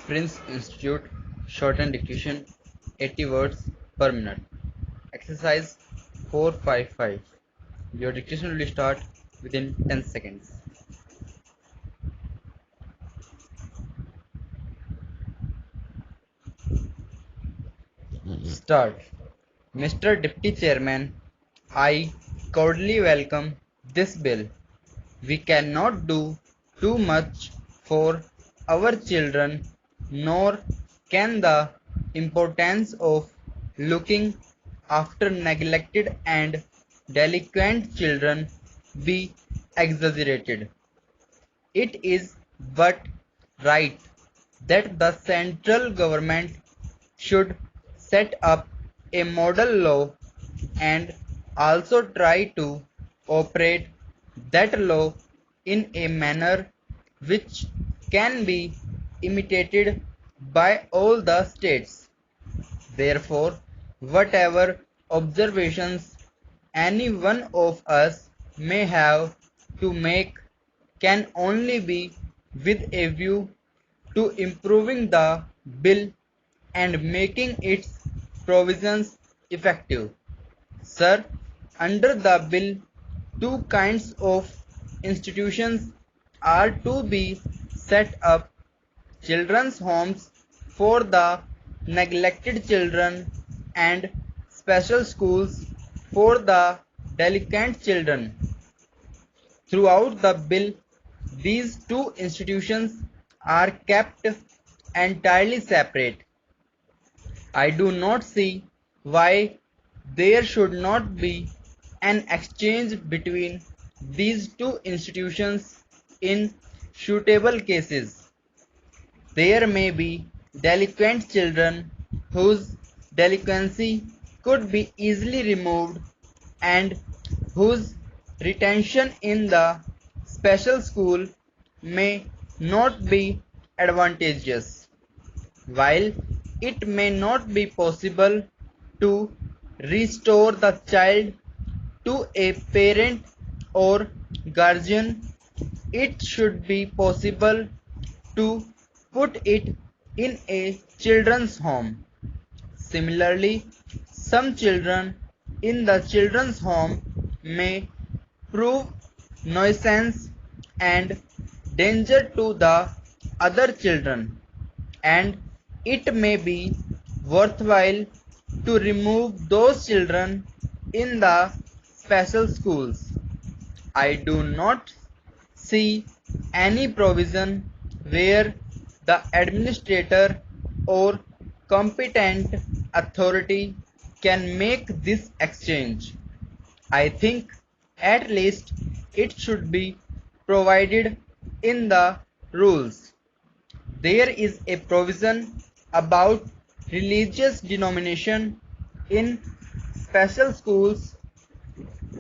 Prince Institute Shortened Dictation 80 words per minute. Exercise 455. Your dictation will start within 10 seconds. Start. Mr. Deputy Chairman, I cordially welcome this bill. We cannot do too much for our children, nor can the importance of looking after neglected and delinquent children be exaggerated. It is but right that the central government should set up a model law and also try to operate that law in a manner which can be imitated by all the states. Therefore, whatever observations any one of us may have to make can only be with a view to improving the bill and making its provisions effective. Sir, under the bill, two kinds of institutions are to be set up: children's homes for the neglected children and special schools for the delinquent children. Throughout the bill, these two institutions are kept entirely separate. I do not see why there should not be an exchange between these two institutions in suitable cases. There may be delinquent children whose delinquency could be easily removed and whose retention in the special school may not be advantageous. While it may not be possible to restore the child to a parent or guardian, it should be possible to put it in a children's home. Similarly, some children in the children's home may prove nuisance and danger to the other children, and it may be worthwhile to remove those children in the special schools. I do not see any provision where the administrator or competent authority can make this exchange. I think at least it should be provided in the rules. There is a provision about religious denomination in special schools,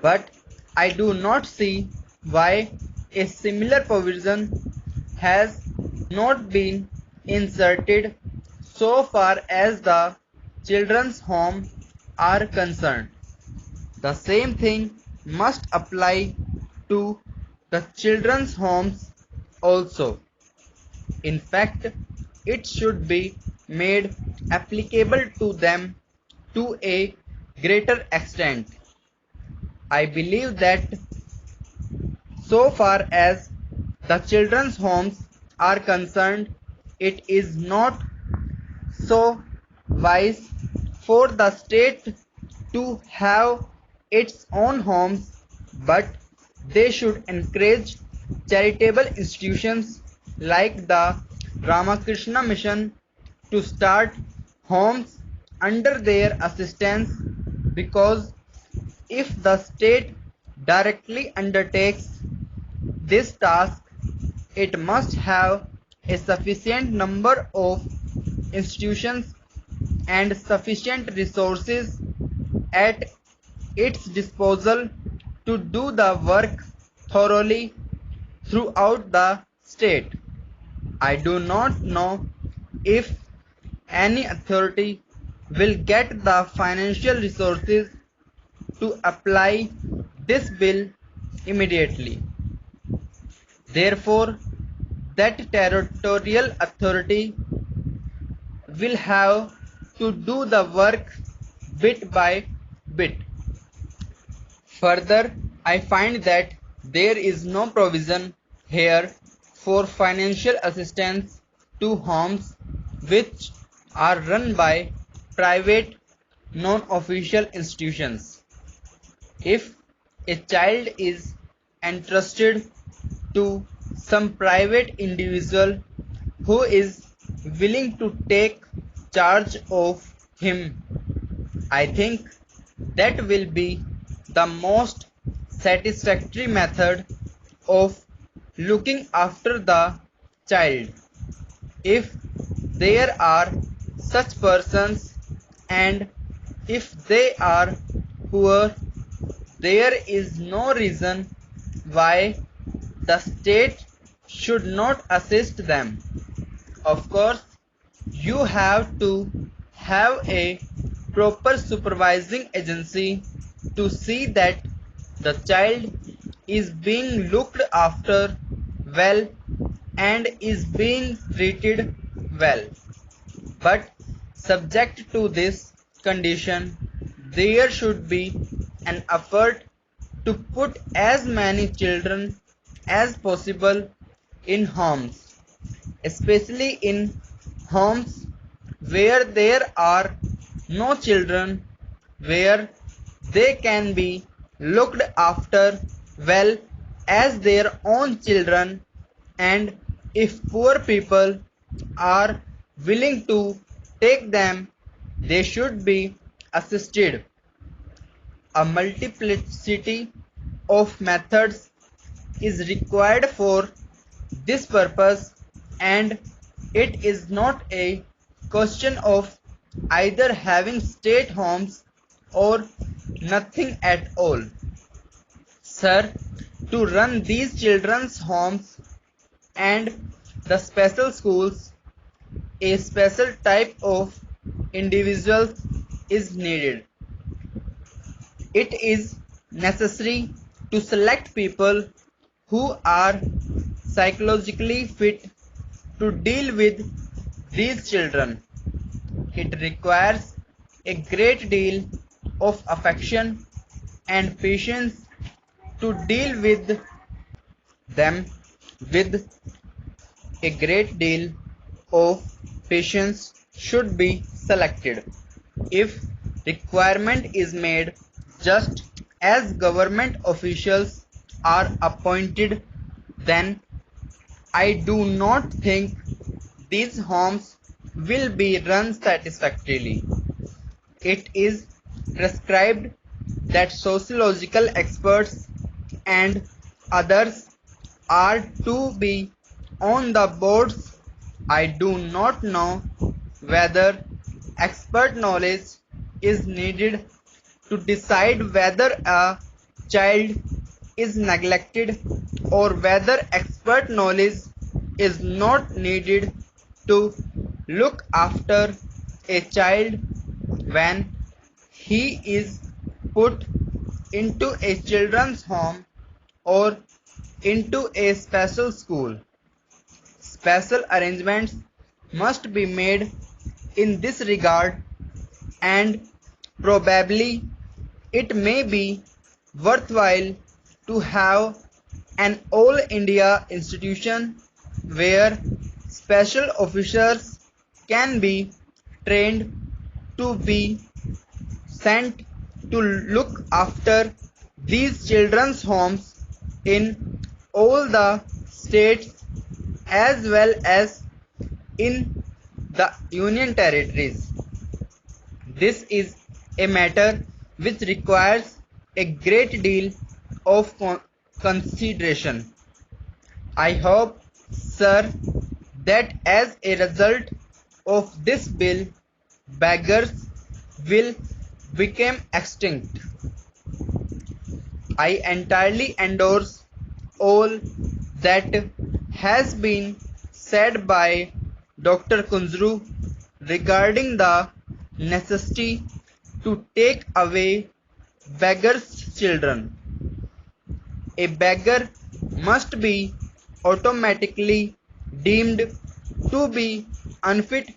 but I do not see why a similar provision has not been inserted so far as the children's home are concerned. The same thing must apply to the children's homes also. In fact, it should be made applicable to them to a greater extent. I believe that so far as the children's homes are concerned, it is not so wise for the state to have its own homes, but they should encourage charitable institutions like the Ramakrishna Mission to start homes under their assistance, because if the state directly undertakes this task, it must have a sufficient number of institutions and sufficient resources at its disposal to do the work thoroughly throughout the state. I do not know if any authority will get the financial resources to apply this bill immediately. Therefore, that territorial authority will have to do the work bit by bit. Further, I find that there is no provision here for financial assistance to homes which are run by private non-official institutions. If a child is entrusted to some private individual who is willing to take charge of him, I think that will be the most satisfactory method of looking after the child. If there are such persons and if they are poor, there is no reason why the state should not assist them. Of course, you have to have a proper supervising agency to see that the child is being looked after well and is being treated well. But subject to this condition, there should be an effort to put as many children as possible in homes, especially in homes where there are no children, where they can be looked after well as their own children, and if poor people are willing to take them, they should be assisted. A multiplicity of methods is required for this purpose, and it is not a question of either having state homes or nothing at all. Sir, to run these children's homes and the special schools, a special type of individual is needed. It is necessary to select people who are psychologically fit to deal with these children. It requires a great deal of affection and patience to deal with them. With a great deal of patience should be selected. If requirement is made, just as government officials are appointed, then I do not think these homes will be run satisfactorily. It is prescribed that sociological experts and others are to be on the boards. I do not know whether expert knowledge is needed to decide whether a child is neglected or whether expert knowledge is not needed to look after a child when he is put into a children's home or into a special school. Special arrangements must be made in this regard, and probably it may be worthwhile to have an all India institution where special officers can be trained to be sent to look after these children's homes in all the states as well as in the union territories. This is a matter which requires a great deal of consideration. I hope, sir, that as a result of this bill, beggars will become extinct. I entirely endorse all that has been said by Dr. Kunzru regarding the necessity to take away beggars' children. A beggar must be automatically deemed to be unfit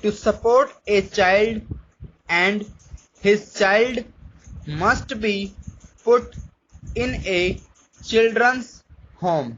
to support a child and his child must be put in a children's home.